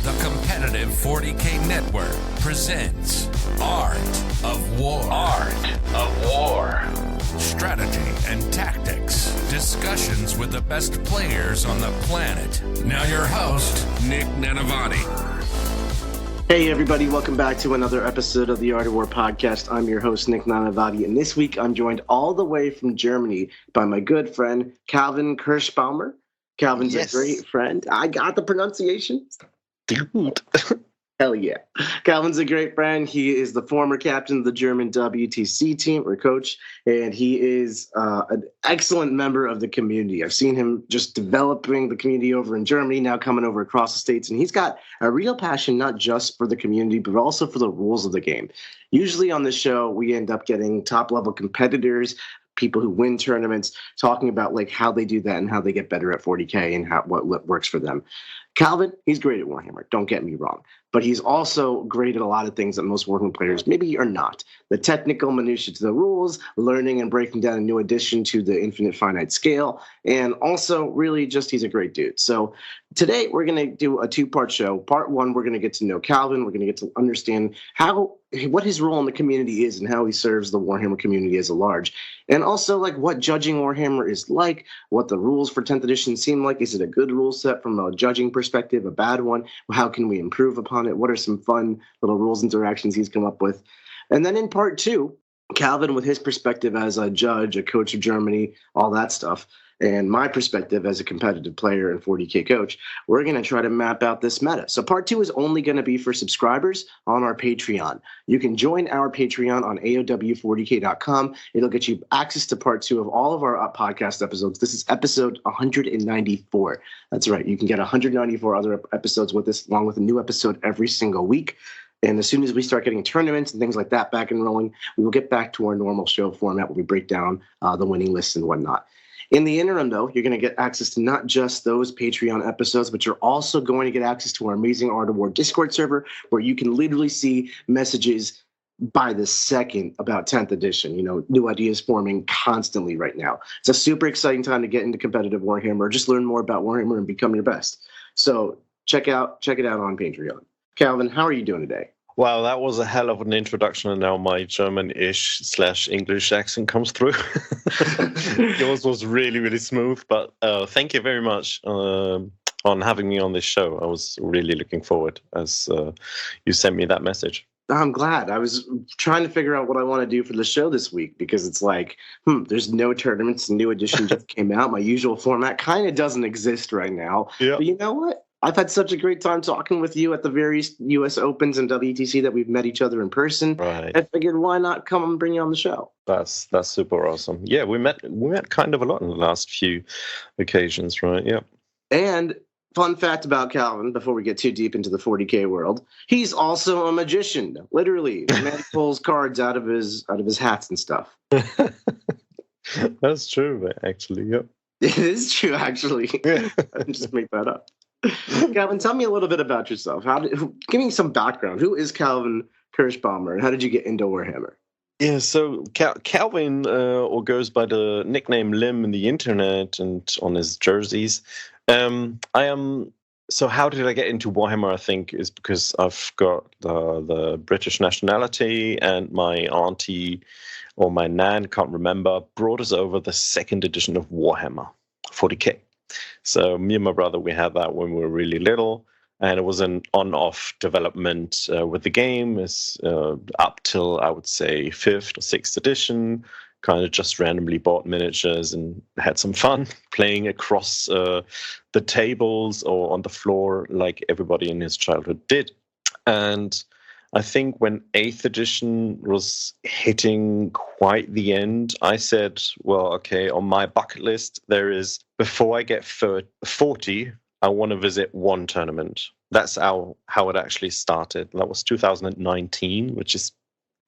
The competitive 40K network presents Art of War. Art of War. Strategy and tactics. Discussions with the best players on the planet. Now your host, Nick Nanavati. Hey everybody, welcome back to another episode of the Art of War podcast. I'm your host, Nick Nanavati, and this week I'm joined all the way from Germany by my good friend, Kalvin Kirchbaumer. Kalvin's a great friend. I got the pronunciation. Dude. Hell yeah. Kalvin's a great friend. He is the former captain of the German WTC team, or coach, and he is an excellent member of the community. I've seen him just developing the community over in Germany, now coming over across the States, and he's got a real passion not just for the community, but also for the rules of the game. Usually on this show, we end up getting top-level competitors, people who win tournaments, talking about like how they do that and how they get better at 40K and what works for them. Kalvin, he's great at Warhammer, don't get me wrong, but he's also great at a lot of things that most Warhammer players maybe are not. The technical minutiae to the rules, learning and breaking down a new addition to the infinite finite scale, and also really just he's a great dude. So today we're going to do a two-part show. Part one, we're going to get to know Kalvin. We're going to get to understand what his role in the community is and how he serves the Warhammer community as a large. And also like what judging Warhammer is like, what the rules for 10th edition seem like. Is it a good rule set from a judging perspective, a bad one? How can we improve upon it? What are some fun little rules interactions he's come up with? And then in part two, Kalvin with his perspective as a judge, a coach of Germany, all that stuff, and my perspective as a competitive player and 40K coach, we're going to try to map out this meta. So part two is only going to be for subscribers on our Patreon. You can join our Patreon on AoW40K.com. It'll get you access to part two of all of our podcast episodes. This is episode 194. That's right. You can get 194 other episodes with this, along with a new episode every single week. And as soon as we start getting tournaments and things like that back and rolling, we will get back to our normal show format where we break down the winning lists and whatnot. In the interim, though, you're going to get access to not just those Patreon episodes, but you're also going to get access to our amazing Art of War Discord server, where you can literally see messages by the second about 10th edition. You know, new ideas forming constantly right now. It's a super exciting time to get into competitive Warhammer, or just learn more about Warhammer and become your best. So check it out on Patreon. Kalvin, how are you doing today? Wow, that was a hell of an introduction, and now my German-ish/English accent comes through. Yours was really, really smooth, but thank you very much on having me on this show. I was really looking forward as you sent me that message. I'm glad. I was trying to figure out what I want to do for the show this week, because it's like, there's no tournaments. A new edition just came out. My usual format kind of doesn't exist right now. Yeah. But you know what? I've had such a great time talking with you at the various U.S. Opens and WTC that we've met each other in person. Right. I figured, why not come and bring you on the show? That's super awesome. Yeah, we met kind of a lot in the last few occasions, right? Yeah. And fun fact about Kalvin, before we get too deep into the 40K world, he's also a magician. Literally, the man pulls cards out of his hats and stuff. That's true, actually. Yep. It is true, actually. I didn't just make that up. Kalvin, tell me a little bit about yourself. Give me some background. Who is Kalvin Kirchbaumer, and how did you get into Warhammer? Yeah, so Kalvin, or goes by the nickname Lim in the internet and on his jerseys. So how did I get into Warhammer? I think is because I've got the British nationality, and my auntie or my nan, can't remember, brought us over the second edition of Warhammer 40K. So me and my brother, we had that when we were really little, and it was an on-off development with the game. Is up till, I would say, 5th or 6th edition, kind of just randomly bought miniatures and had some fun playing across the tables or on the floor like everybody in his childhood did. And I think when 8th edition was hitting quite the end, I said, well, okay, on my bucket list, there is, before I get 40, I want to visit one tournament. That's how it actually started. That was 2019, which is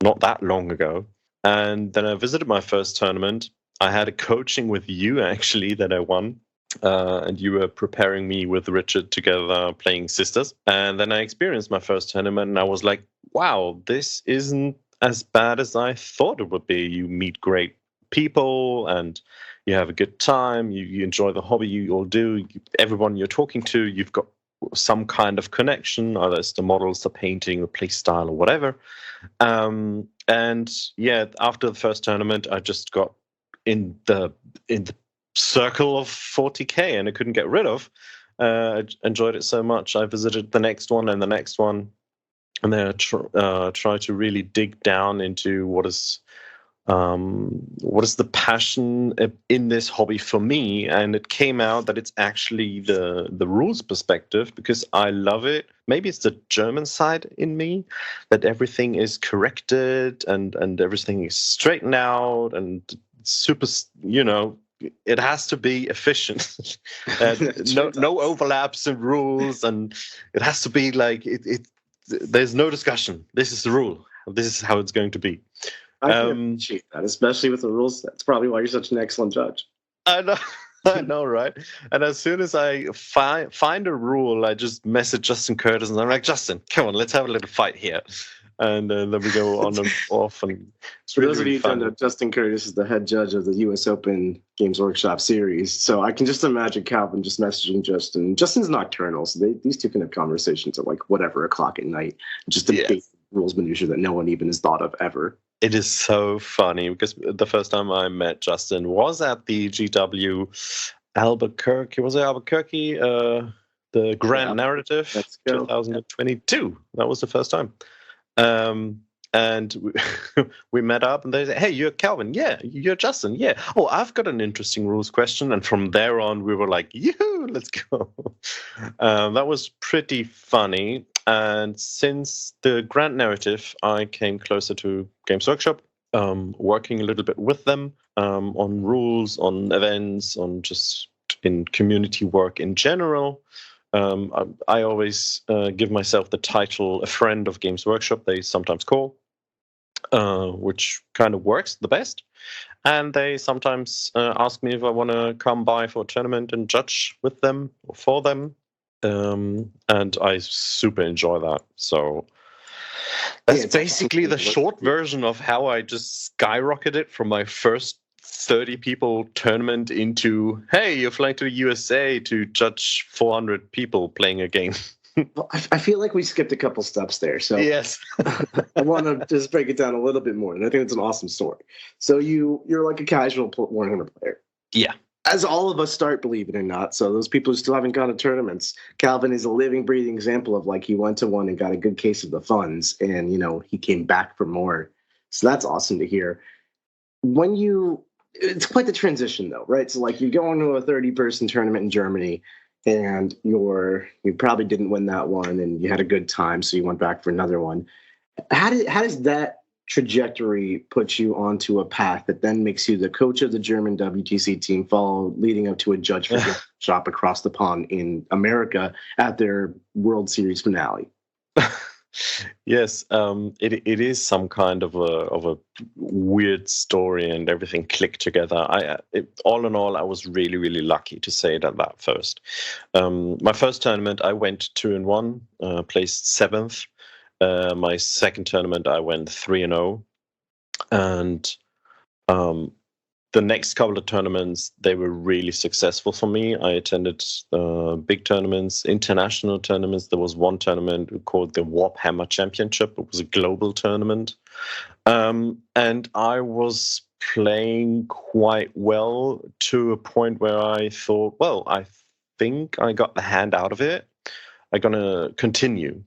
not that long ago. And then I visited my first tournament. I had a coaching with you, actually, that I won. And you were preparing me with Richard together playing Sisters. And then I experienced my first tournament, and I was like, wow, this isn't as bad as I thought it would be. You meet great people, and you have a good time. You enjoy the hobby you all do. Everyone you're talking to, you've got some kind of connection, either it's the models, the painting, the play style, or whatever. And yeah, after the first tournament, I just got in the circle of 40K, and I couldn't get rid of. I enjoyed it so much. I visited the next one and the next one, and then I try to really dig down into what is the passion in this hobby for me. And it came out that it's actually the rules perspective, because I love it. Maybe it's the German side in me, that everything is corrected and everything is straightened out and super, it has to be efficient. No overlaps in rules, and it has to be like it. There's no discussion. This is the rule. This is how it's going to be. I can appreciate that, especially with the rules. That's probably why you're such an excellent judge. I know, right? And as soon as I find a rule, I just message Justin Curtis, and I'm like, Justin, come on, let's have a little fight here. And then we go on and off. And it's For really, those of really you who don't fun. know, Justin Curtis is the head judge of the U.S. Open Games Workshop Series. So I can just imagine Calvin just messaging Justin. Justin's nocturnal, so these two can have conversations at like whatever o'clock at night, just debate rules minutiae that no one even has thought of ever. It is so funny, because the first time I met Justin was at the GW Albuquerque. Was it Albuquerque? The Grand Narrative, Let's go. 2022. That was the first time. And we met up, and they said, "Hey, you're Calvin. Yeah, you're Justin. Yeah. Oh, I've got an interesting rules question." And from there on, we were like, "Yoo, let's go." That was pretty funny. And since the Grand Narrative, I came closer to Games Workshop, working a little bit with them on rules, on events, on just in community work in general. I always give myself the title a friend of Games Workshop, they sometimes call, which kind of works the best. And they sometimes ask me if I want to come by for a tournament and judge with them or for them. And I super enjoy that. So that's basically the short version of how I just skyrocketed from my first 30 people tournament into, hey, you're flying to the USA to judge 400 people playing a game. Well, I feel like we skipped a couple steps there. So yes. I want to just break it down a little bit more. And I think it's an awesome story. So you're like a casual Warhammer player. Yeah. As all of us start, believe it or not. So those people who still haven't gone to tournaments, Calvin is a living, breathing example of like he went to one and got a good case of the funds, and he came back for more. So that's awesome to hear. It's quite the transition though, right? So like you go into a 30-person tournament in Germany, and you probably didn't win that one, and you had a good time, so you went back for another one. How does that trajectory puts you onto a path that then makes you the coach of the German WTC team, leading up to a judge for the shop across the pond in America at their World Series finale? Yes, it is some kind of a weird story, and everything clicked together. All in all, I was really, really lucky to say it at that first. My first tournament, I went 2-1, placed 7th. My second tournament, I went 3-0, and the next couple of tournaments, they were really successful for me. I attended big tournaments, international tournaments. There was one tournament called the Warhammer Championship. It was a global tournament, and I was playing quite well to a point where I thought, well, I think I got the hand out of it. I'm gonna continue.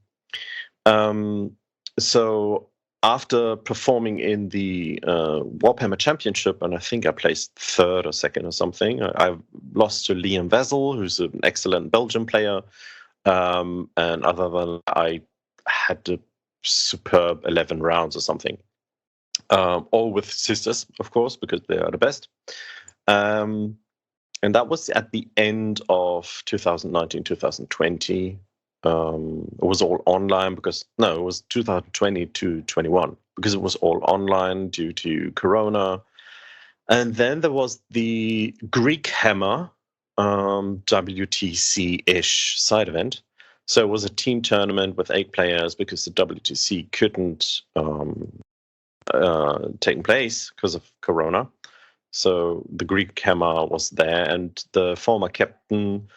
So after performing in the Warhammer Championship, and I think I placed 3rd or 2nd or something, I lost to Liam Wessel, who's an excellent Belgian player. And other than that, I had a superb 11 rounds or something. All with sisters, of course, because they are the best. And that was at the end of 2019, 2020. It was all online it was 2020 to 21 because it was all online due to Corona. And then there was the Greek Hammer WTC-ish side event. So it was a team tournament with 8 players because the WTC couldn't take place because of Corona. So the Greek Hammer was there, and the former captain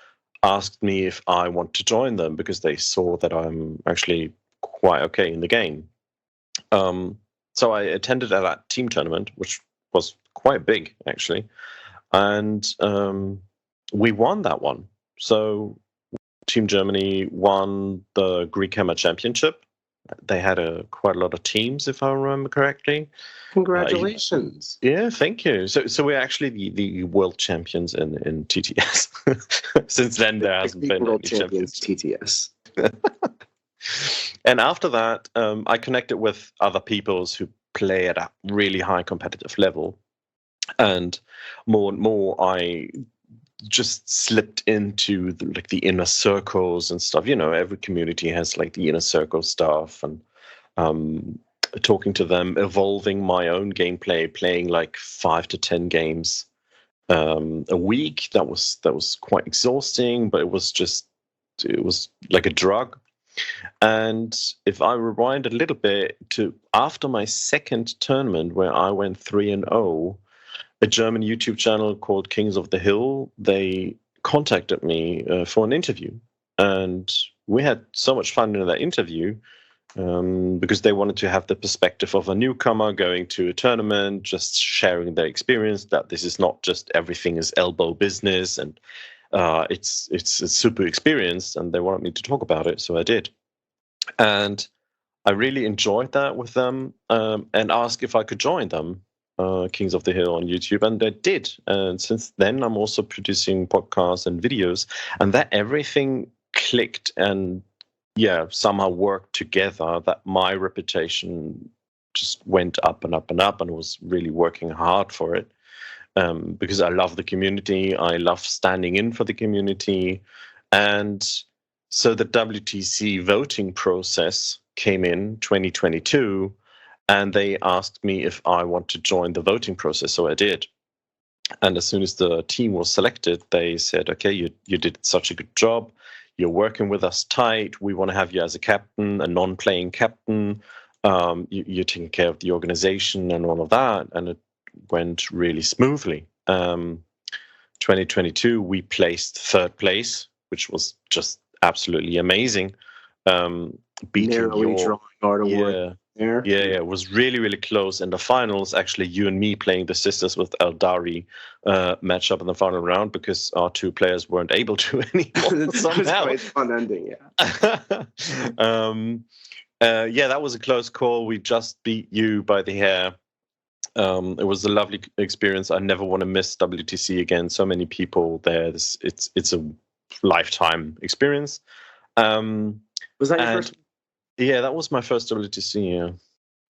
asked me if I want to join them because they saw that I'm actually quite okay in the game. So I attended that team tournament, which was quite big actually, and we won that one. So Team Germany won the Greek Hammer Championship. They had quite a lot of teams, if I remember correctly. Congratulations! Yeah, thank you. So we're actually the world champions in TTS. Since then, there hasn't been world any champions champions. TTS. And after that, I connected with other peoples who play at a really high competitive level, and more, I just slipped into the inner circles and stuff. Every community has like the inner circle stuff, and talking to them, evolving my own gameplay, playing like 5 to 10 games a week. That was quite exhausting, but it was like a drug. And if I rewind a little bit to after my second tournament, where I went 3-0, a German YouTube channel called Kings of the Hill, they contacted me for an interview, and we had so much fun in that interview. Because they wanted to have the perspective of a newcomer going to a tournament, just sharing their experience, that this is not just everything is elbow business, and it's a super experience, and they wanted me to talk about it, so I did. And I really enjoyed that with them, and asked if I could join them, Kings of the Hill on YouTube, and I did. And since then, I'm also producing podcasts and videos, and that everything clicked and somehow worked together, that my reputation just went up and up and up, and was really working hard for it, because I love the community. I love standing in for the community. And so the WTC voting process came in 2022, and they asked me if I want to join the voting process, so I did. And as soon as the team was selected, they said, okay, you did such a good job. You're working with us tight. We want to have you as a captain, a non-playing captain. You're taking care of the organization and all of that. And it went really smoothly. 2022, we placed third place, which was just absolutely amazing. Beating your it was really, really close. In the finals, actually, you and me playing the sisters with Eldari match up in the final round, because our two players weren't able to anymore. Somehow. Quite fun ending, that was a close call. We just beat you by the hair. It was a lovely experience. I never want to miss WTC again. So many people there. It's a lifetime experience. Was that your first? Yeah, that was my first WTC.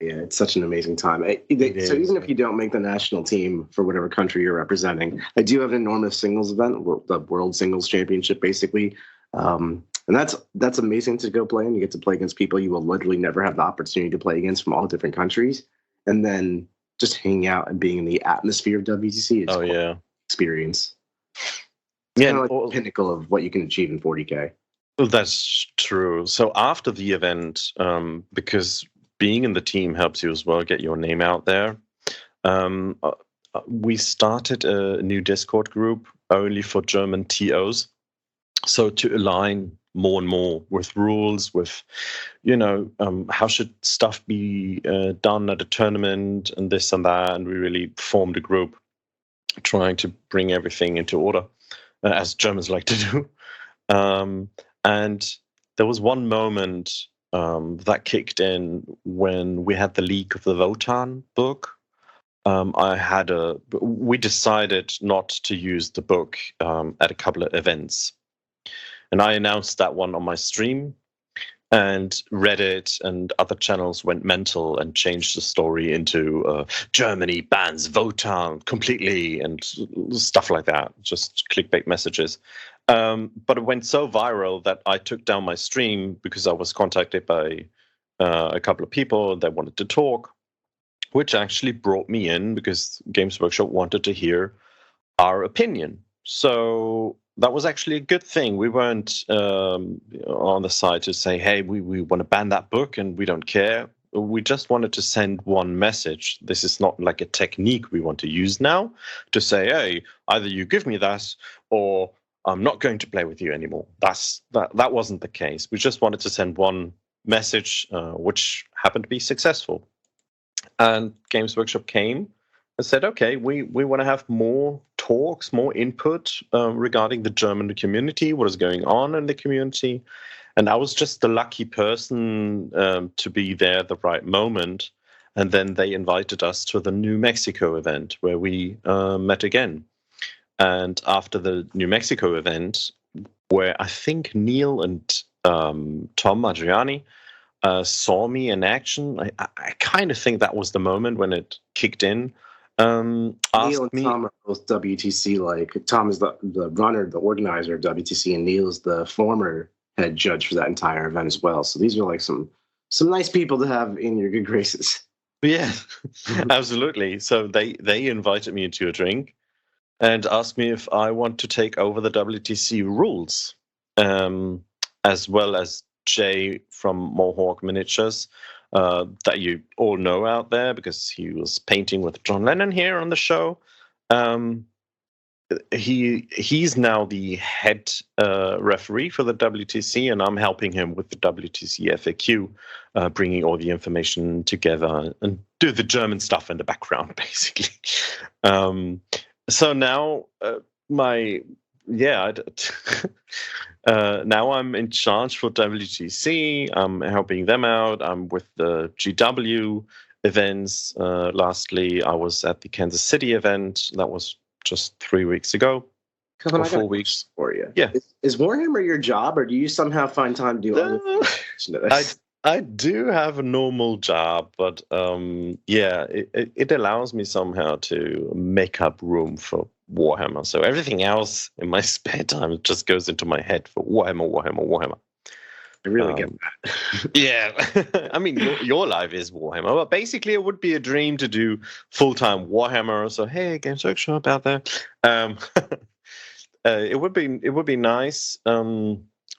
Yeah, it's such an amazing time. So even if you don't make the national team for whatever country you're representing, I do have an enormous singles event, the World Singles Championship, basically. And that's amazing to go play, and you get to play against people you will literally never have the opportunity to play against from all different countries. And then just hanging out and being in the atmosphere of WTC is experience. It's kind of like the pinnacle of what you can achieve in 40K. Well, that's true. So after the event, because being in the team helps you as well get your name out there, we started a new Discord group only for German TOs. So to align more and more with rules, with, how should stuff be done at a tournament and this and that. And we really formed a group trying to bring everything into order, as Germans like to do. And there was one moment that kicked in when we had the leak of the Wotan book. We decided not to use the book at a couple of events. And I announced that one on my stream, and Reddit and other channels went mental and changed the story into Germany bans Wotan completely and stuff like that, just clickbait messages. But it went so viral that I took down my stream because I was contacted by a couple of people that wanted to talk, which actually brought me in because Games Workshop wanted to hear our opinion. So that was actually a good thing. We weren't on the side to say, hey, we want to ban that book and we don't care. We just wanted to send one message. This is not like a technique we want to use now to say, hey, either you give me that or I'm not going to play with you anymore. That wasn't the case. We just wanted to send one message, which happened to be successful. And Games Workshop came and said, okay, we want to have more talks, more input regarding the German community, what is going on in the community. And I was just the lucky person to be there at the right moment. And then they invited us to the New Mexico event where we met again. And after the New Mexico event, where I think Neil and Tom Adriani saw me in action, I kind of think that was the moment when it kicked in. Neil and Tom are both WTC. Like Tom is the runner, the organizer of WTC, and Neil is the former head judge for that entire event as well. So these are like some nice people to have in your good graces. Yeah, absolutely. So they invited me into a drink and asked me if I want to take over the WTC rules, as well as Jay from Mohawk Miniatures, that you all know out there because he was painting with John Lennon here on the show. He's now the head referee for the WTC, and I'm helping him with the WTC FAQ, bringing all the information together and do the German stuff in the background, basically. So now now I'm in charge for WTC. I'm helping them out. I'm with the GW events. Lastly, I was at the Kansas City event. That was just 3 weeks ago. Kalvin, or 4 weeks for you. Yeah. Is Warhammer your job, or do you somehow find time to do other things? I do have a normal job, but it allows me somehow to make up room for Warhammer. So everything else in my spare time just goes into my head for Warhammer. I really get that. Yeah. I mean, your life is Warhammer, but basically it would be a dream to do full-time Warhammer. So, hey, Games Workshop out there. It would be nice.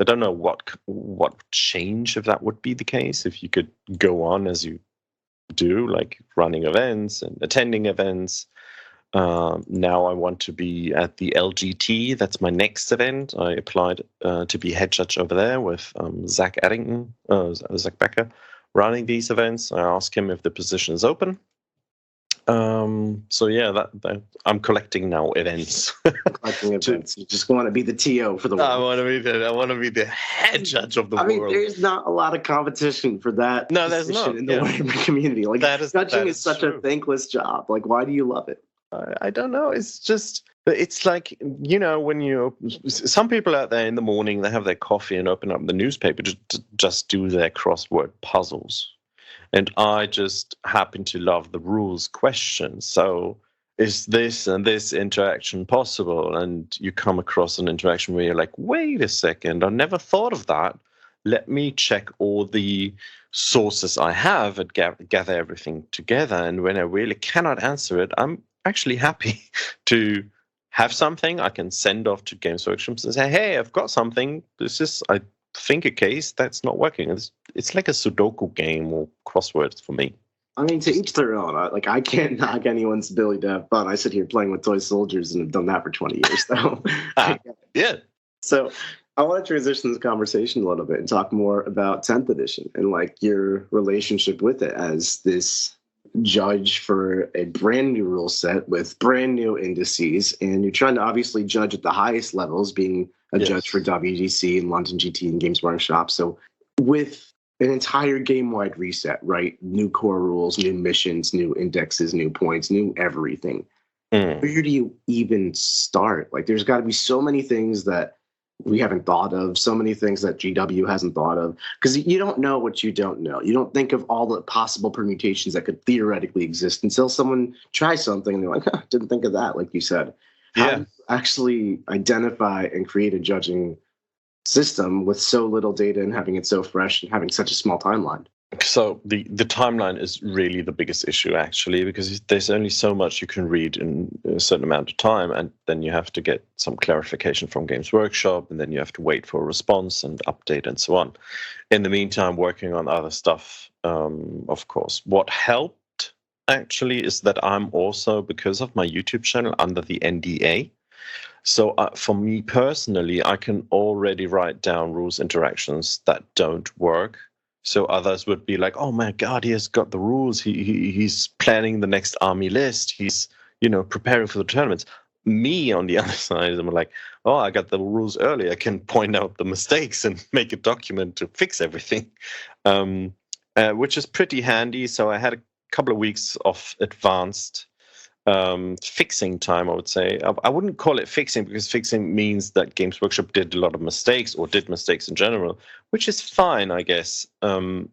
I don't know what would change if that would be the case, if you could go on as you do, like running events and attending events. Now I want to be at the LGT. That's my next event. I applied to be head judge over there with Zach Becker, running these events. I asked him if the position is open. So yeah, that I'm collecting now events. Collecting events. You just want to be the TO for the world. I want to be the head judge of the world. I mean, there's not a lot of competition for that. No, there's not in the Warhammer community. Like judging is such a thankless job. Like, why do you love it? I don't know. It's just, it's like, when some people out there in the morning, they have their coffee and open up the newspaper to just do their crossword puzzles. And I just happen to love the rules question. So is this and this interaction possible? And you come across an interaction where you're like, wait a second, I never thought of that. Let me check all the sources I have and gather everything together. And when I really cannot answer it, I'm actually happy to have something I can send off to Games Workshop and say, hey, I've got something. This is, I think, a case that's not working. It's like a Sudoku game or crosswords for me. I mean, to each their own. I can't knock anyone's ability to have fun. I sit here playing with toy soldiers and have done that for 20 years. So yeah. So I want to transition this conversation a little bit and talk more about 10th edition and like your relationship with it as this judge for a brand new rule set with brand new indices, and you're trying to obviously judge at the highest levels, being a judge for WGC and London GT and Games Workshop. So with an entire game-wide reset, right? New core rules, new missions, new indexes, new points, new everything. Where do you even start? Like, there's got to be so many things that we haven't thought of, so many things that GW hasn't thought of, because you don't know what you don't know. You don't think of all the possible permutations that could theoretically exist until someone tries something and they're like, didn't think of that, like you said. How do you actually identify and create a judging system with so little data and having it so fresh and having such a small timeline? So the timeline is really the biggest issue, actually, because there's only so much you can read in a certain amount of time, and then you have to get some clarification from Games Workshop, and then you have to wait for a response and update and so on. In the meantime, working on other stuff, of course. What helped, actually, is that I'm also, because of my YouTube channel, under the NDA. So for me personally, I can already write down rules interactions that don't work. So others would be like, "Oh my God, he has got the rules. He's planning the next army list. He's preparing for the tournaments." Me on the other side, I'm like, "Oh, I got the rules early. I can point out the mistakes and make a document to fix everything," which is pretty handy. So I had a couple of weeks of advanced fixing time, I would say. I wouldn't call it fixing, because fixing means that Games Workshop did a lot of mistakes, or did mistakes in general, which is fine, I guess. And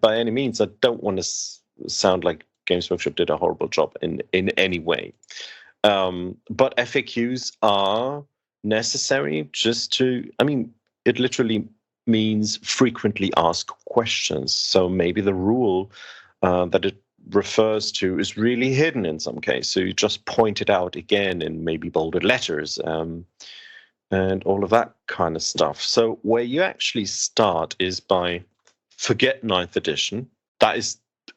by any means, I don't want to sound like Games Workshop did a horrible job in any way. But FAQs are necessary just to, it literally means frequently asked questions. So maybe the rule that it refers to is really hidden in some case. So you just point it out again in maybe bolded letters and all of that kind of stuff. So where you actually start is by forget 9th edition. That is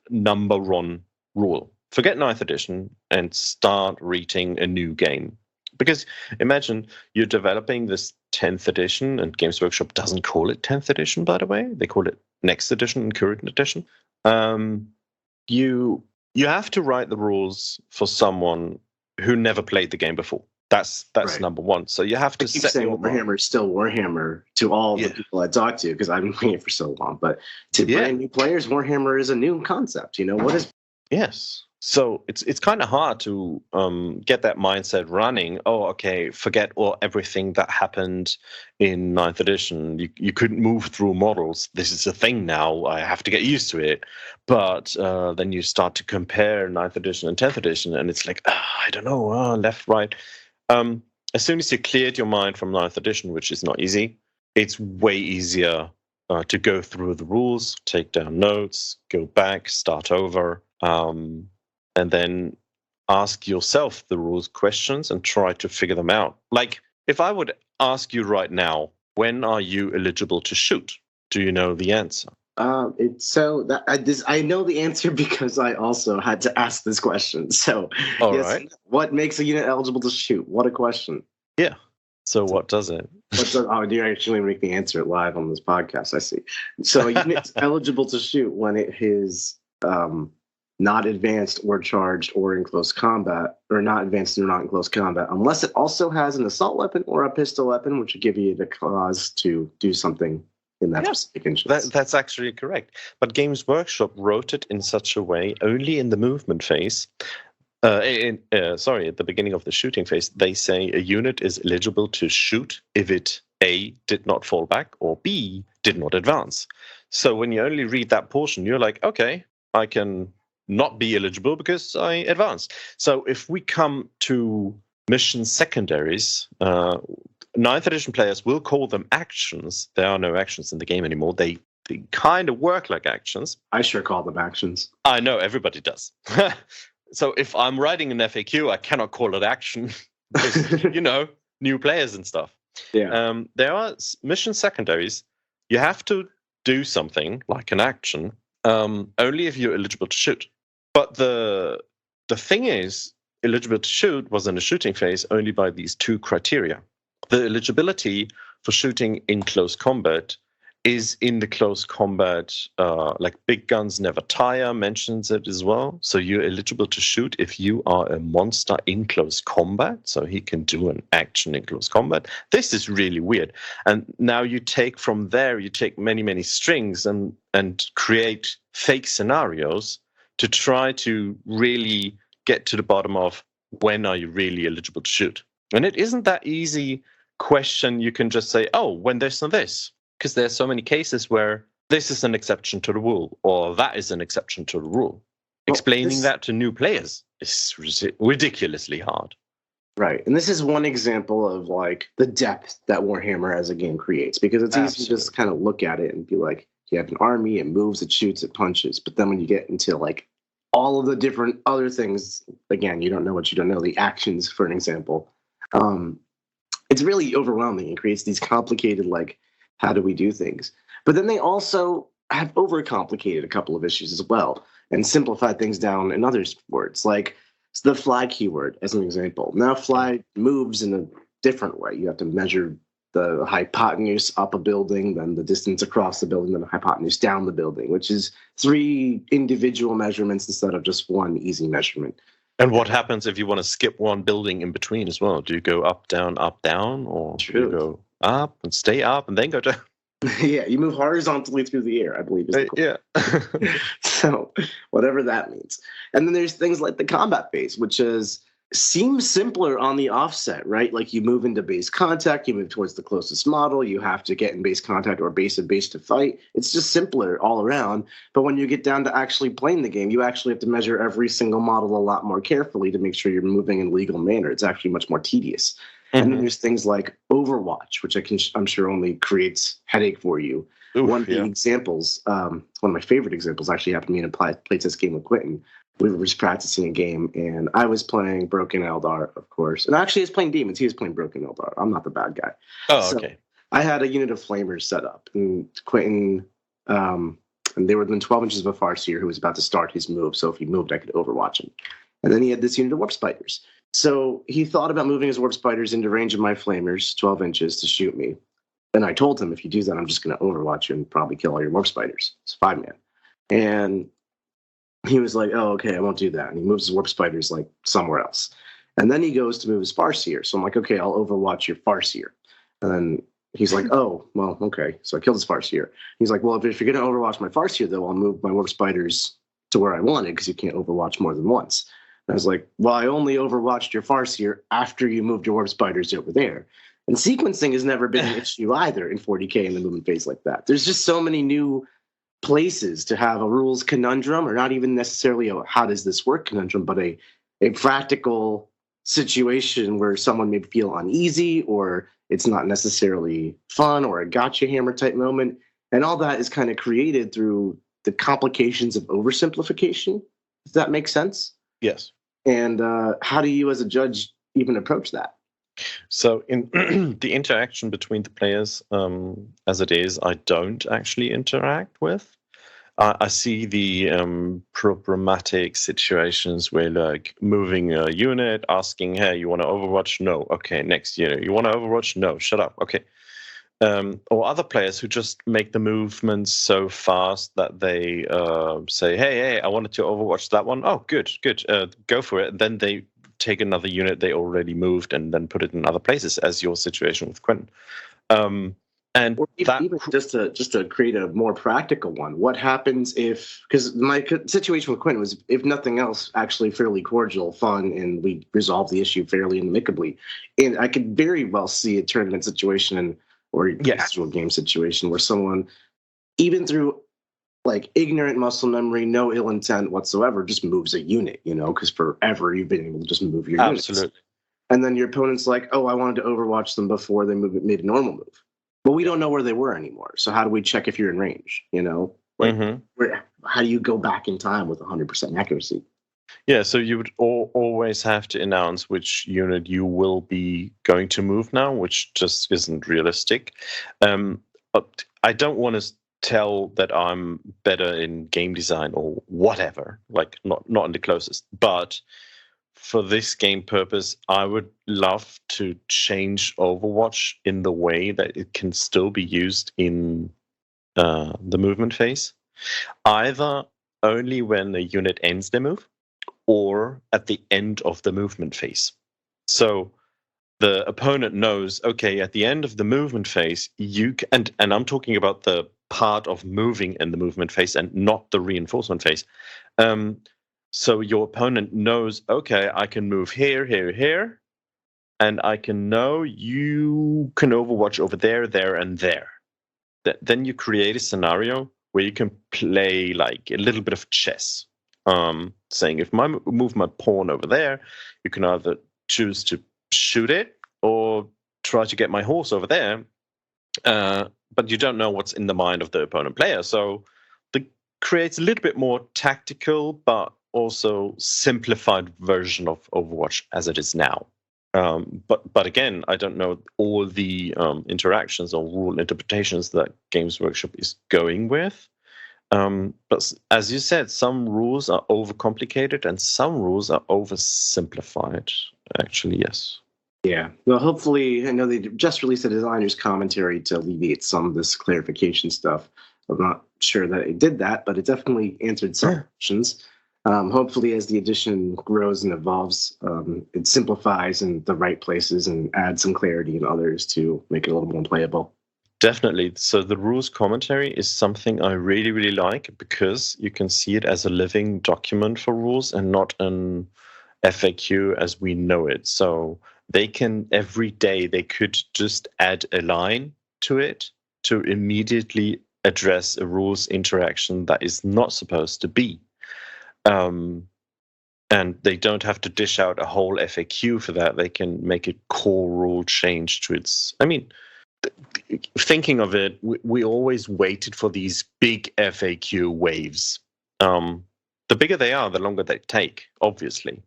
number one rule. Forget 9th edition and start reading a new game. Because imagine you're developing this 10th edition, and Games Workshop doesn't call it 10th edition, by the way. They call it next edition and current edition. You have to write the rules for someone who never played the game before. That's right. Number one. So you have to keep saying Warhammer is still Warhammer to all the people I talk to, because I've been playing it for so long. But to brand new players, Warhammer is a new concept. What is? Yes. So it's kind of hard to get that mindset running. Oh, okay, forget everything that happened in 9th edition. You couldn't move through models. This is a thing now. I have to get used to it. But then you start to compare 9th edition and 10th edition, and it's like, I don't know, left, right. As soon as you cleared your mind from 9th edition, which is not easy, it's way easier to go through the rules, take down notes, go back, start over. And then ask yourself the rules questions and try to figure them out. Like, if I would ask you right now, when are you eligible to shoot? Do you know the answer? I know the answer because I also had to ask this question. So, right. What makes a unit eligible to shoot? What a question. Yeah. So what does it? Do you actually make me answer it live on this podcast? I see. So a unit's eligible to shoot when it is not advanced or charged or in close combat, or not advanced or not in close combat, unless it also has an assault weapon or a pistol weapon, which would give you the cause to do something in that specific instance. That's actually correct. But Games Workshop wrote it in such a way, only in the movement phase. At the beginning of the shooting phase, they say a unit is eligible to shoot if it A, did not fall back, or B, did not advance. So when you only read that portion, you're like, okay, I can not be eligible because I advanced. So if we come to mission secondaries, 9th edition players will call them actions. There are no actions in the game anymore. They kind of work like actions. I sure call them actions. I know, everybody does. So if I'm writing an FAQ, I cannot call it action because, new players and stuff. Yeah. There are mission secondaries. You have to do something like an action only if you're eligible to shoot. But the thing is, eligible to shoot was in the shooting phase only by these two criteria. The eligibility for shooting in close combat is in the close combat, like Big Guns Never Tire mentions it as well. So you're eligible to shoot if you are a monster in close combat. So he can do an action in close combat. This is really weird. And now you take from there, you take many, many strings and create fake scenarios to try to really get to the bottom of when are you really eligible to shoot. And it isn't that easy question. You can just say, oh, when this and this. Because there's so many cases where this is an exception to the rule, or that is an exception to the rule. Explaining that to new players is ridiculously hard. Right. And this is one example of like the depth that Warhammer as a game creates, because it's easy to just kind of look at it and be like, you have an army, it moves, it shoots, it punches. But then when you get into like all of the different other things, again, you don't know what you don't know, the actions, for an example, it's really overwhelming. It creates these complicated, like, how do we do things? But then they also have overcomplicated a couple of issues as well and simplified things down in other words. Like So the fly keyword, as an example. Now fly moves in a different way. You have to measure the hypotenuse up a building, then the distance across the building, then the hypotenuse down the building, which is 3 individual measurements instead of just one easy measurement. And what happens if you want to skip one building in between as well? Do you go up, down, or do you go up and stay up and then go down? Yeah, you move horizontally through the air, I believe. Is the Yeah. So whatever that means. And then there's things like the combat phase, which seems simpler on the offset, right? Like you move into base contact, you move towards the closest model, you have to get in base contact or base of base to fight. It's just simpler all around. But when you get down to actually playing the game, you actually have to measure every single model a lot more carefully to make sure you're moving in legal manner. It's actually much more tedious. And then there's things like Overwatch, which I'm sure only creates headache for you. Oof, one of the examples, one of my favorite examples, actually happened to me in a playtest game with Quentin. We were just practicing a game, and I was playing Broken Eldar, of course. And actually, he was playing Demons. He was playing Broken Eldar. I'm not the bad guy. Oh, okay. I had a unit of Flamers set up, and Quentin, and they were within 12 inches of a Farseer who was about to start his move. So if he moved, I could Overwatch him. And then he had this unit of Warp Spiders. So he thought about moving his Warp Spiders into range of my Flamers, 12 inches, to shoot me. And I told him, if you do that, I'm just going to Overwatch you and probably kill all your Warp Spiders. It's 5-man. And he was like, oh, okay, I won't do that. And he moves his Warp Spiders like somewhere else. And then he goes to move his Farseer. So I'm like, okay, I'll Overwatch your Farseer. And then he's like, oh, well, okay. So I killed his Farseer. He's like, well, if you're going to Overwatch my Farseer, though, I'll move my Warp Spiders to where I wanted because you can't Overwatch more than once. And I was like, well, I only Overwatched your Farseer after you moved your Warp Spiders over there. And sequencing has never been an issue either in 40K in the movement phase like that. There's just so many new places to have a rules conundrum, or not even necessarily a how does this work conundrum, but a practical situation where someone may feel uneasy, or it's not necessarily fun, or a gotcha hammer type moment. And all that is kind of created through the complications of oversimplification. Does that make sense? Yes. And how do you as a judge even approach that? So in the interaction between the players, as it is, I don't actually interact with. I see the problematic situations where, like, moving a unit, asking, hey, you want to Overwatch? No. Okay, next unit. You want to Overwatch? No. Shut up. Okay. Or other players who just make the movements so fast that they say, hey, I wanted to Overwatch that one. Oh, good. Go for it. And then they take another unit they already moved and then put it in other places, as your situation with Quentin. And or even just to create a more practical one, what happens if, because my situation with Quentin was, if nothing else, actually fairly cordial, fun, and we resolved the issue fairly amicably. And I could very well see a tournament situation or actual game situation where someone, even through like ignorant muscle memory, no ill intent whatsoever, just moves a unit, because forever you've been able to just move your units. Absolutely. And then your opponent's like, oh, I wanted to Overwatch them before they made a normal move. But we don't know where they were anymore. So how do we check if you're in range? How do you go back in time with 100% accuracy? Yeah, so you would always have to announce which unit you will be going to move now, which just isn't realistic. But I don't want to tell that I'm better in game design or whatever, like not in the closest. But for this game purpose, I would love to change Overwatch in the way that it can still be used in the movement phase, either only when a unit ends their move or at the end of the movement phase. So the opponent knows, okay, at the end of the movement phase, you can, and I'm talking about the part of moving in the movement phase and not the reinforcement phase. So your opponent knows, okay, I can move here, and I can know you can Overwatch over there, and there. Then you create a scenario where you can play like a little bit of chess, saying if I move my pawn over there, you can either choose to shoot it or try to get my horse over there. But you don't know what's in the mind of the opponent player. So that creates a little bit more tactical, but also simplified version of Overwatch as it is now. But again, I don't know all the interactions or rule interpretations that Games Workshop is going with. But as you said, some rules are overcomplicated and some rules are oversimplified. Actually, yes. Yeah. Well, hopefully, I know they just released a designer's commentary to alleviate some of this clarification stuff. I'm not sure that it did that, but it definitely answered some questions. Hopefully, as the edition grows and evolves, it simplifies in the right places and adds some clarity in others to make it a little more playable. Definitely. So the rules commentary is something I really, really like because you can see it as a living document for rules and not an FAQ as we know it. So they can, every day, they could just add a line to it to immediately address a rules interaction that is not supposed to be. And they don't have to dish out a whole FAQ for that. They can make a core rule change to its, I mean, thinking of it, we always waited for these big FAQ waves. The bigger they are, the longer they take, obviously.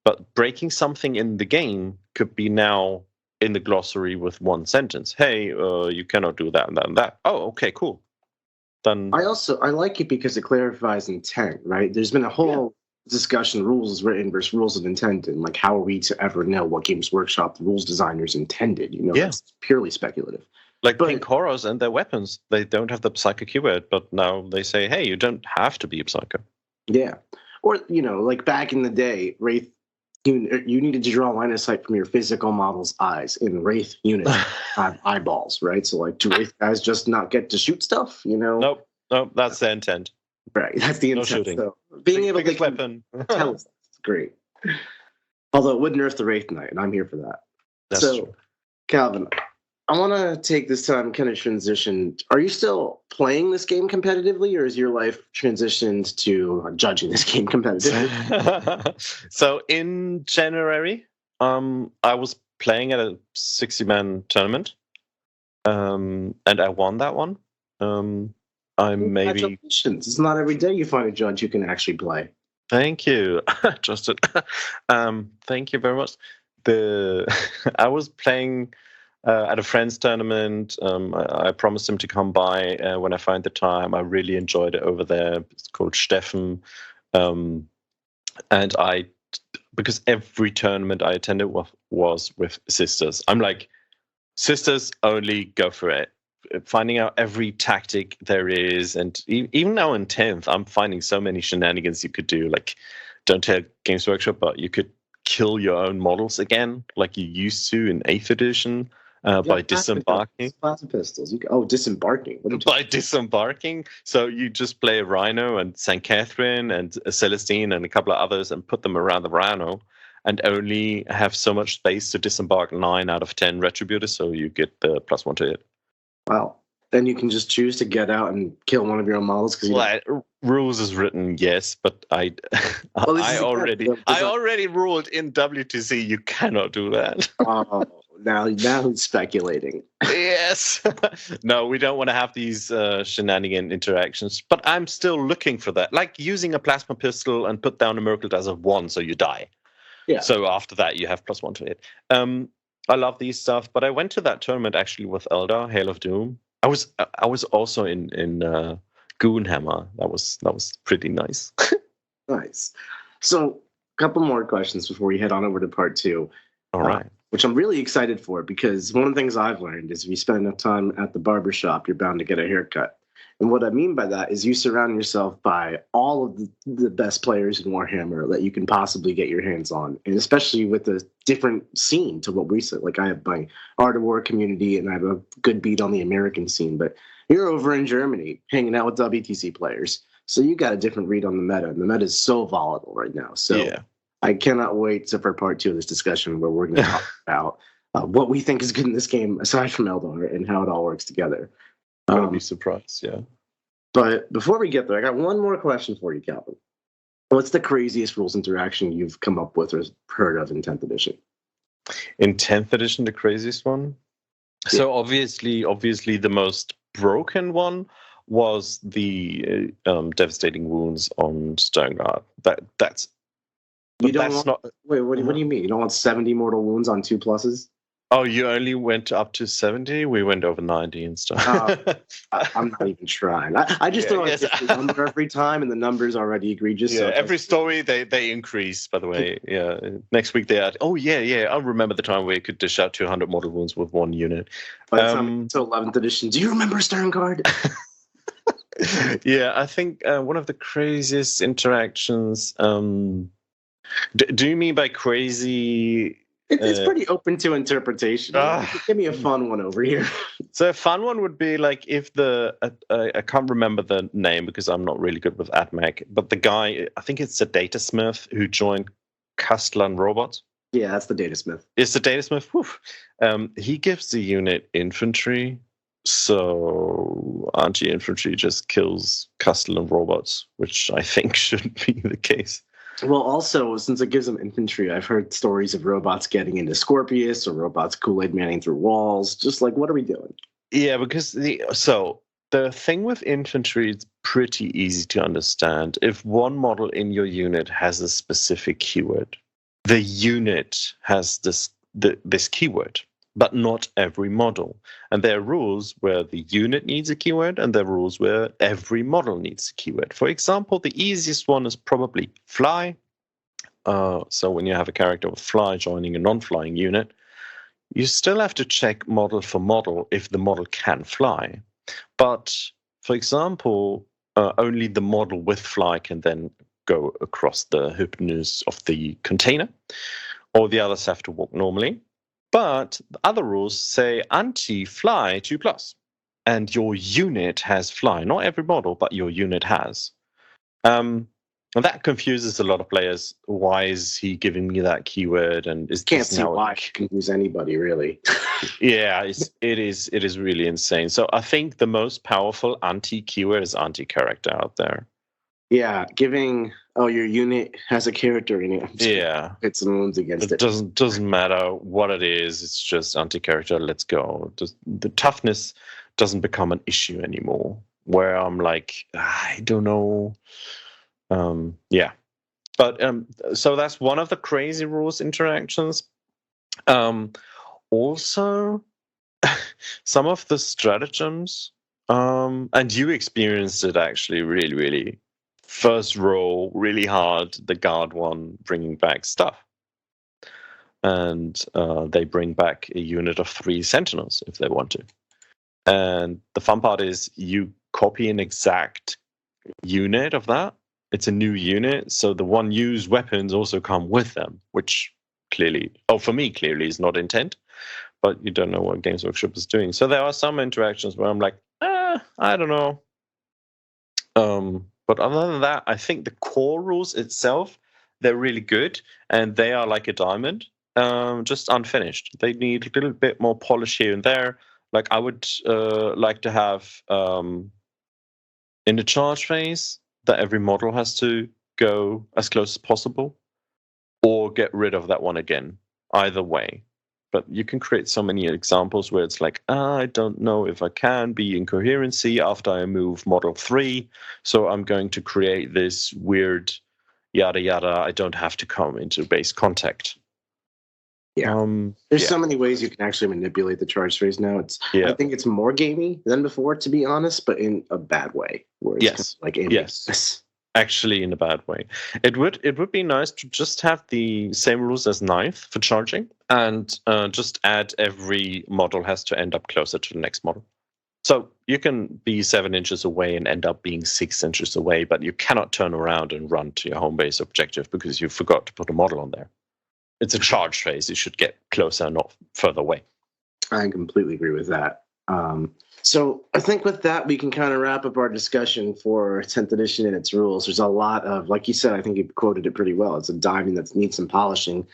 But breaking something in the game could be now in the glossary with one sentence. Hey, you cannot do that and that and that. Oh, okay, cool. Then I like it because it clarifies intent, right? There's been a whole discussion, rules written versus rules of intent, and like how are we to ever know what Games Workshop, the rules designers intended? It's purely speculative. Like pink horrors and their weapons, they don't have the psycho keyword, but now they say, hey, you don't have to be a psycho. Yeah. Or, like back in the day, Wraith, you needed to draw a line of sight from your physical model's eyes. In Wraith units have eyeballs, right? So like, do Wraith guys just not get to shoot stuff, Nope, that's the intent. Right, that's the intent. No shooting. So being able to weapon. tell us that's great. Although it would nerf the Wraith Knight, and I'm here for that. That's true. Calvin, I want to take this time kind of transition. Are you still playing this game competitively, or is your life transitioned to judging this game competitively? So in January, I was playing at a 60-man tournament, and I won that one. Congratulations. It's not every day you find a judge who can actually play. Thank you, Justin. Thank you very much. I was playing at a friend's tournament. I promised him to come by when I find the time. I really enjoyed it over there. It's called Steffen. And because every tournament I attended was with sisters. I'm like, sisters only, go for it. Finding out every tactic there is. And even now in 10th, I'm finding so many shenanigans you could do. Like, don't tell Games Workshop, but you could kill your own models again, like you used to in 8th edition. By disembarking. Pistols. Disembarking. By disembarking. So you just play a Rhino and St. Catherine and a Celestine and a couple of others and put them around the Rhino and only have so much space to disembark 9 out of 10 Retributors, so you get the +1 to hit. Wow. Then you can just choose to get out and kill one of your own models. Rules is written, yes, but I already ruled in WTC you cannot do that. Oh. Now he's speculating. Yes. No, we don't want to have these shenanigan interactions. But I'm still looking for that. Like using a plasma pistol and put down a Merkle as a 1 so you die. Yeah. So after that you have +1 to hit. I love these stuff. But I went to that tournament actually with Eldar, Hail of Doom. I was also in Goonhammer. That was pretty nice. Nice. So a couple more questions before we head on over to part 2. All right. Which I'm really excited for, because one of the things I've learned is if you spend enough time at the barbershop, you're bound to get a haircut. And what I mean by that is you surround yourself by all of the best players in Warhammer that you can possibly get your hands on, and especially with a different scene to what we said. Like I have my Art of War community, and I have a good beat on the American scene, but you're over in Germany hanging out with WTC players, so you got a different read on the meta, and the meta is so volatile right now. So yeah. I cannot wait for part 2 of this discussion where we're going to talk about what we think is good in this game, aside from Eldar, and how it all works together. I'll be surprised, yeah. But before we get there, I got one more question for you, Calvin. What's the craziest rules interaction you've come up with or heard of in 10th edition? In 10th edition, the craziest one? Yeah. So obviously the most broken one was the devastating wounds on Stoneguard. Wait, what do you mean? You don't want 70 mortal wounds on 2 pluses? Oh, you only went up to 70? We went over 90 and stuff. I'm not even trying. I just throw a different number every time, and the number's already egregious. Yeah, so every story they increase, by the way. Yeah, next week they add, I remember the time where you could dish out 200 mortal wounds with one unit. By the time it's 11th edition, do you remember Stern Card? Yeah, I think one of the craziest interactions... do you mean by crazy... It's pretty open to interpretation. Give me a fun one over here. So a fun one would be like if I can't remember the name because I'm not really good with AdMech, but the guy, I think it's the Datasmith who joined Castellan Robots. Yeah, that's the Datasmith. It's the Datasmith. He gives the unit infantry, so anti-infantry just kills Castellan Robots, which I think shouldn't be the case. Well, also, since it gives them infantry, I've heard stories of robots getting into Scorpius or robots Kool-Aid manning through walls. Just like, what are we doing? Yeah, because the thing with infantry is pretty easy to understand. If one model in your unit has a specific keyword, the unit has this keyword, but not every model. And there are rules where the unit needs a keyword, and there are rules where every model needs a keyword. For example, the easiest one is probably fly. So when you have a character with fly joining a non-flying unit, you still have to check model for model if the model can fly. But, for example, only the model with fly can then go across the hypnus of the container, or the others have to walk normally. But the other rules say anti-fly 2+, and your unit has fly. Not every model, but your unit has. And that confuses a lot of players. Why is he giving me that keyword? And can't see why it confuse anybody, really. Yeah, it is really insane. So I think the most powerful anti-keyword is anti-character out there. Yeah, giving your unit has a character in it. Yeah, it's some wounds against it. Doesn't matter what it is. It's just anti-character. Let's go. The toughness doesn't become an issue anymore. Where I'm like, I don't know. Yeah, but so that's one of the crazy rules interactions. Also, some of the stratagems, and you experienced it actually really, really. First row, really hard, the guard one bringing back stuff. And they bring back a unit of 3 sentinels if they want to. And the fun part is you copy an exact unit of that. It's a new unit, so the one used weapons also come with them, which clearly is not intent, but you don't know what Games Workshop is doing. So there are some interactions where I'm like, I don't know. But other than that, I think the core rules itself, they're really good, and they are like a diamond, just unfinished. They need a little bit more polish here and there. Like I would like to have in the charge phase that every model has to go as close as possible, or get rid of that one again. Either way. But you can create so many examples where it's like, I don't know if I can be in coherency after I move model 3, so I'm going to create this weird yada yada. I don't have to come into base contact. Yeah, there's so many ways you can actually manipulate the charge phase now. I think it's more gamey than before, to be honest, but in a bad way. Where it's yes. Actually, in a bad way. It would be nice to just have the same rules as Ninth for charging, and just add every model has to end up closer to the next model. So you can be 7 inches away and end up being 6 inches away, but you cannot turn around and run to your home base objective because you forgot to put a model on there. It's a charge phase. You should get closer, not further away. I completely agree with that. So I think with that, we can kind of wrap up our discussion for 10th edition and its rules. There's a lot of, like you said, I think you quoted it pretty well. It's a diamond that needs some polishing.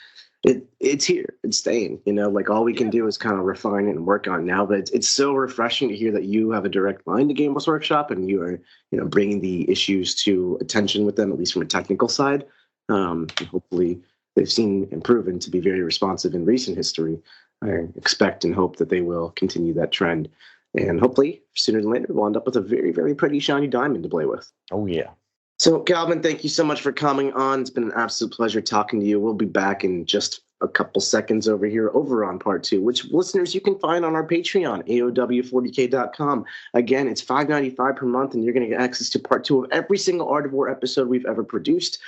It's here. It's staying. Like all we can do is kind of refine it and work on it now. But it's so refreshing to hear that you have a direct line to Games Workshop and you are, bringing the issues to attention with them, at least from a technical side. Hopefully they've seen and proven to be very responsive in recent history. I expect and hope that they will continue that trend. And hopefully, sooner than later, we'll end up with a very, very pretty shiny diamond to play with. Oh, yeah. So, Kalvin, thank you so much for coming on. It's been an absolute pleasure talking to you. We'll be back in just a couple seconds over here over on part 2, which listeners you can find on our Patreon, AoW40k.com. Again, it's $5.95 per month, and you're going to get access to part 2 of every single Art of War episode we've ever produced.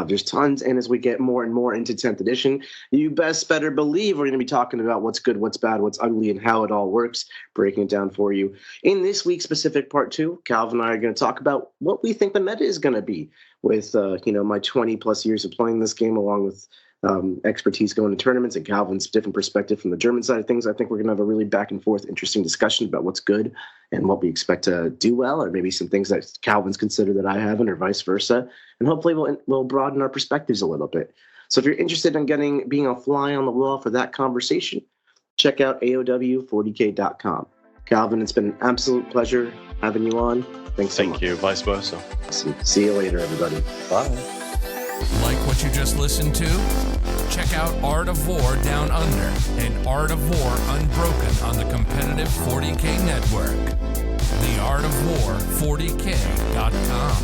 There's tons, and as we get more and more into 10th edition, you better believe we're going to be talking about what's good, what's bad, what's ugly, and how it all works, breaking it down for you. In this week's specific part 2, Calvin and I are going to talk about what we think the meta is going to be with my 20 plus years of playing this game, along with expertise going to tournaments and Calvin's different perspective from the German side of things. I think we're going to have a really back and forth interesting discussion about what's good and what we expect to do well, or maybe some things that Calvin's considered that I haven't, or vice versa. And hopefully we'll broaden our perspectives a little bit. So if you're interested in being a fly on the wall for that conversation, check out AoW40k.com. Calvin, it's been an absolute pleasure having you on. Thanks so much. Thank you. Vice versa. See you later, everybody. Bye. Like what you just listened to? Check out Art of War Down Under and Art of War Unbroken on the competitive 40K network. The Art of War 40k.com.